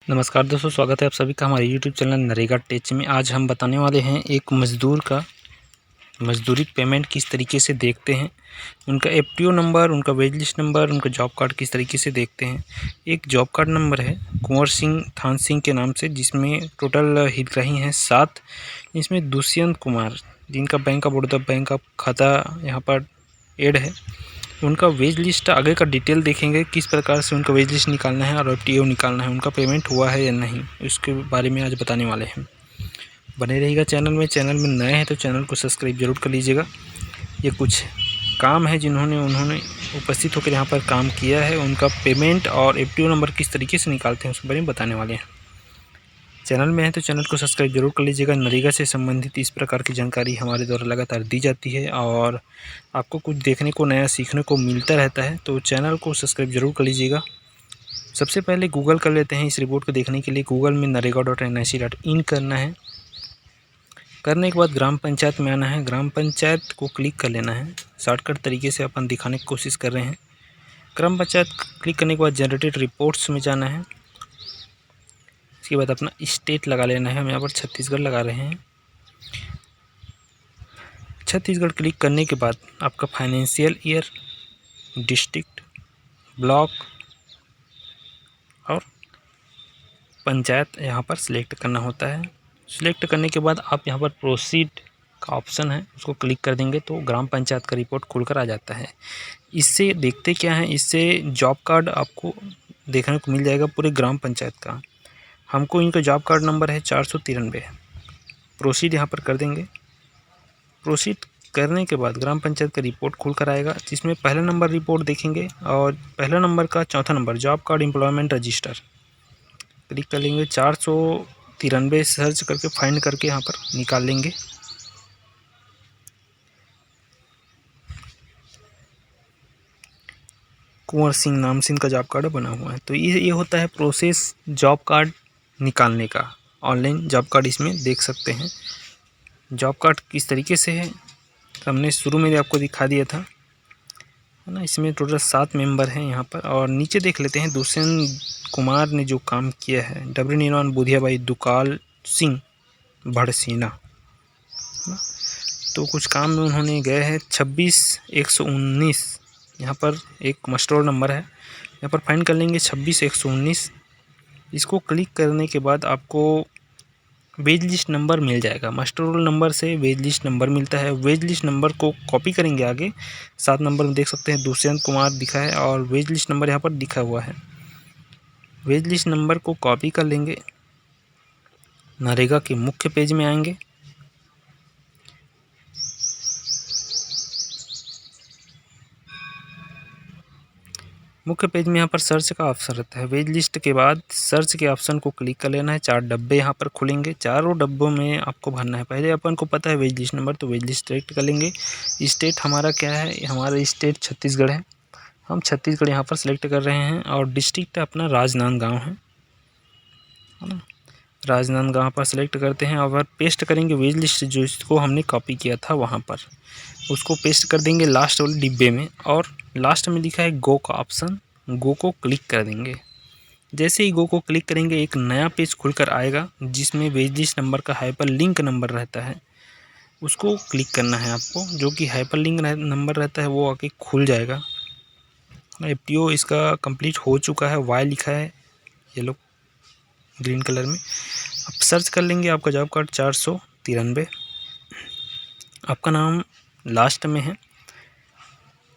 नमस्कार दोस्तों, स्वागत है आप सभी का हमारे यूट्यूब चैनल नरेगा टेच में। आज हम बताने वाले हैं एक मज़दूर का मज़दूरी पेमेंट किस तरीके से देखते हैं, उनका एफटीओ नंबर, उनका वेज लिस्ट नंबर, उनका जॉब कार्ड किस तरीके से देखते हैं। एक जॉब कार्ड नंबर है कुंवर सिंह थान सिंह के नाम से, जिसमें टोटल हितग्राही हैं 7। इसमें दुष्यंत कुमार, जिनका बैंक ऑफ बड़ौदा बैंक का खाता यहाँ पर ऐड है, उनका वेज लिस्ट आगे का डिटेल देखेंगे, किस प्रकार से उनका वेज लिस्ट निकालना है और एफटीओ निकालना है, उनका पेमेंट हुआ है या नहीं, इसके बारे में आज बताने वाले हैं। बने रहिएगा चैनल में नए हैं तो चैनल को सब्सक्राइब जरूर कर लीजिएगा। ये कुछ काम है उन्होंने उपस्थित होकर यहाँ पर काम किया है, उनका पेमेंट और एफटीओ नंबर किस तरीके से निकालते हैं उसके बारे में बताने वाले हैं। चैनल में है तो चैनल को सब्सक्राइब जरूर कर लीजिएगा। नरेगा से संबंधित इस प्रकार की जानकारी हमारे द्वारा लगातार दी जाती है और आपको कुछ देखने को नया सीखने को मिलता रहता है, तो चैनल को सब्सक्राइब जरूर कर लीजिएगा। सबसे पहले गूगल कर लेते हैं इस रिपोर्ट को देखने के लिए। गूगल में narega.nic.in करना है। करने के बाद ग्राम पंचायत में आना है, ग्राम पंचायत को क्लिक कर लेना है। शॉर्टकट तरीके से अपन दिखाने की कोशिश कर रहे हैं। ग्राम पंचायत क्लिक करने के बाद जनरेटेड रिपोर्ट्स में जाना है। इसके बाद अपना स्टेट लगा लेना है, हम यहाँ पर छत्तीसगढ़ लगा रहे हैं। छत्तीसगढ़ क्लिक करने के बाद आपका फाइनेंशियल ईयर, डिस्ट्रिक्ट, ब्लॉक और पंचायत यहाँ पर सिलेक्ट करना होता है। सिलेक्ट करने के बाद आप यहाँ पर प्रोसीड का ऑप्शन है, उसको क्लिक कर देंगे तो ग्राम पंचायत का रिपोर्ट खुलकर आ जाता है। इससे देखते क्या है, इससे जॉब कार्ड आपको देखने को मिल जाएगा पूरे ग्राम पंचायत का। हमको इनका जॉब कार्ड नंबर है 493। प्रोसीड यहाँ पर कर देंगे। प्रोसीड करने के बाद ग्राम पंचायत का रिपोर्ट खुल कर आएगा, जिसमें पहला नंबर रिपोर्ट देखेंगे और पहला नंबर का चौथा number job card employment register click कर लेंगे। 493 सर्च करके फाइंड करके यहाँ पर निकाल लेंगे। कुंवर सिंह नाम से इनका जॉब कार्ड बना हुआ है। तो ये होता है प्रोसेस जॉब कार्ड निकालने का। ऑनलाइन जॉब कार्ड इसमें देख सकते हैं। जॉब कार्ड किस तरीके से है हमने शुरू में आपको दिखा दिया था, है ना। इसमें टोटल 7 मेंबर हैं यहाँ पर। और नीचे देख लेते हैं दुष्यंत कुमार ने जो काम किया है, डबरी निर्माण बुधियाबाई दुकाल सिंह भड़सीना, तो कुछ काम में उन्होंने गए हैं 26,119। यहाँ पर एक मस्ट रोल नंबर है, यहाँ पर फाइंड कर लेंगे 26,119। इसको क्लिक करने के बाद आपको वेज लिस्ट नंबर मिल जाएगा। मास्टर रोल नंबर से वेज लिस्ट नंबर मिलता है। वेज लिस्ट नंबर को कॉपी करेंगे आगे 7 नंबर में देख सकते हैं दुष्यंत कुमार दिखा है और वेज लिस्ट नंबर यहाँ पर दिखा हुआ है। वेज लिस्ट नंबर को कॉपी कर लेंगे, नरेगा के मुख्य पेज में आएंगे। मुख्य पेज में यहाँ पर सर्च का ऑप्शन रहता है। वेज लिस्ट के बाद सर्च के ऑप्शन को क्लिक कर लेना है। 4 डब्बे यहाँ पर खुलेंगे, चारों डब्बों में आपको भरना है। पहले अपन को पता है वेज लिस्ट नंबर, तो वेज लिस्ट सेलेक्ट कर लेंगे। स्टेट हमारा क्या है, हमारा स्टेट छत्तीसगढ़ है, हम छत्तीसगढ़ यहाँ पर सिलेक्ट कर रहे हैं। और डिस्ट्रिक्ट अपना राजनांदगांव है ना। राजनांदगांव पर सिलेक्ट करते हैं और पेस्ट करेंगे वेज लिस्ट जो इसको हमने कॉपी किया था वहाँ पर, उसको पेस्ट कर देंगे लास्ट वाले डिब्बे में। और लास्ट में लिखा है गो का ऑप्शन, गो को क्लिक कर देंगे। जैसे ही गो को क्लिक करेंगे एक नया पेज खुलकर आएगा, जिसमें वेज लिस्ट नंबर का हाइपर लिंक नंबर रहता है, उसको क्लिक करना है आपको। जो कि हाइपर लिंक नंबर रहता है वो आके खुल जाएगा। एफटीओ इसका कंप्लीट हो चुका है, वाई लिखा है येलो ग्रीन कलर में। अब सर्च कर लेंगे आपका जॉब कार्ड 493। आपका नाम लास्ट में है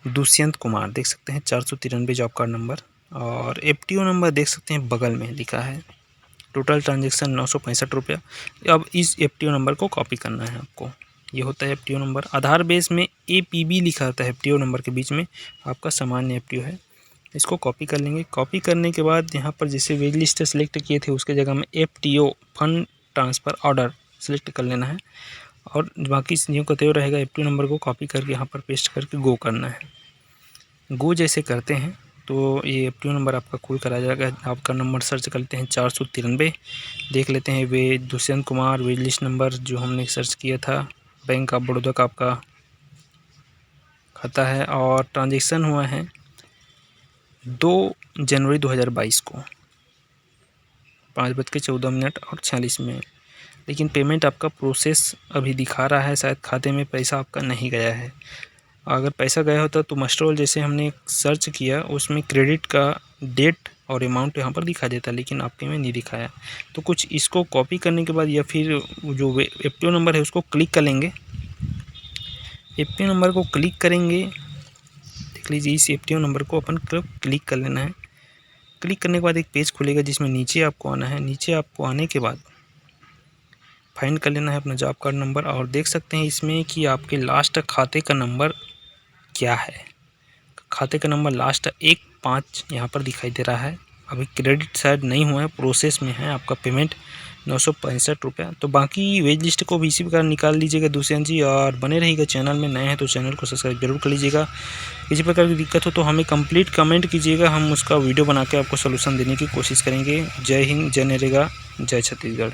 दुष्यंत कुमार, देख सकते हैं 493 जॉब कार्ड नंबर। और एफटीओ नंबर देख सकते हैं बगल में लिखा है। टोटल ट्रांजैक्शन 965 रुपया। अब इस एफटीओ नंबर को कॉपी करना है आपको। ये होता है एफटीओ नंबर। आधार बेस में एपीबी लिखा होता है एफटीओ नंबर के बीच में, आपका सामान्य एफटीओ है। इसको कॉपी कर लेंगे। कॉपी करने के बाद यहाँ पर जैसे वेज लिस्ट सेलेक्ट किए थे उसके जगह में FTO fund transfer order select कर लेना है। और बाकी चीज़ों का तेवर रहेगा। एफटीओ नंबर को कॉपी करके यहाँ पर पेस्ट करके गो करना है। गो जैसे करते हैं तो ये एफटीओ नंबर आपका खुल कर आ जाएगा। आपका नंबर सर्च करते हैं 493, देख लेते हैं वे दुष्यंत कुमार वेज लिस्ट नंबर जो हमने सर्च किया था। बैंक ऑफ बड़ौदा का आपका खाता है और ट्रांजेक्शन हुआ है 2 जनवरी 2022 को। 5:14 और 46 लेकिन पेमेंट आपका प्रोसेस अभी दिखा रहा है, शायद खाते में पैसा आपका नहीं गया है। अगर पैसा गया होता तो मस्टरॉल जैसे हमने सर्च किया उसमें क्रेडिट का डेट और अमाउंट यहाँ पर दिखा देता, लेकिन आपके में नहीं दिखाया। तो कुछ इसको कॉपी करने के बाद या फिर जो एफटीओ नंबर है उसको क्लिक कर लेंगे। एफटीओ नंबर को क्लिक करेंगे, देख लीजिए इस एफटीओ नंबर को अपन क्लिक कर लेना है। क्लिक करने के बाद एक पेज खुलेगा जिसमें नीचे आपको आना है। नीचे आपको आने के बाद फाइंड कर लेना है अपना जॉब कार्ड नंबर, और देख सकते हैं इसमें कि आपके लास्ट खाते का नंबर क्या है। खाते का नंबर लास्ट 15 यहाँ पर दिखाई दे रहा है। अभी क्रेडिट शायद नहीं हुआ है, प्रोसेस में है आपका पेमेंट 965 रुपये। तो बाकी वेज लिस्ट को भी इसी प्रकार निकाल लीजिएगा दुष्यंत जी, और बने रहिएगा। चैनल में नए हैं तो चैनल को सब्सक्राइब जरूर कर लीजिएगा। किसी प्रकार की दिक्कत हो तो हमें कंप्लीट कमेंट कीजिएगा, हम उसका वीडियो बना के आपको सोल्यूशन देने की कोशिश करेंगे। जय हिंद, जय नरेगा, जय छत्तीसगढ़।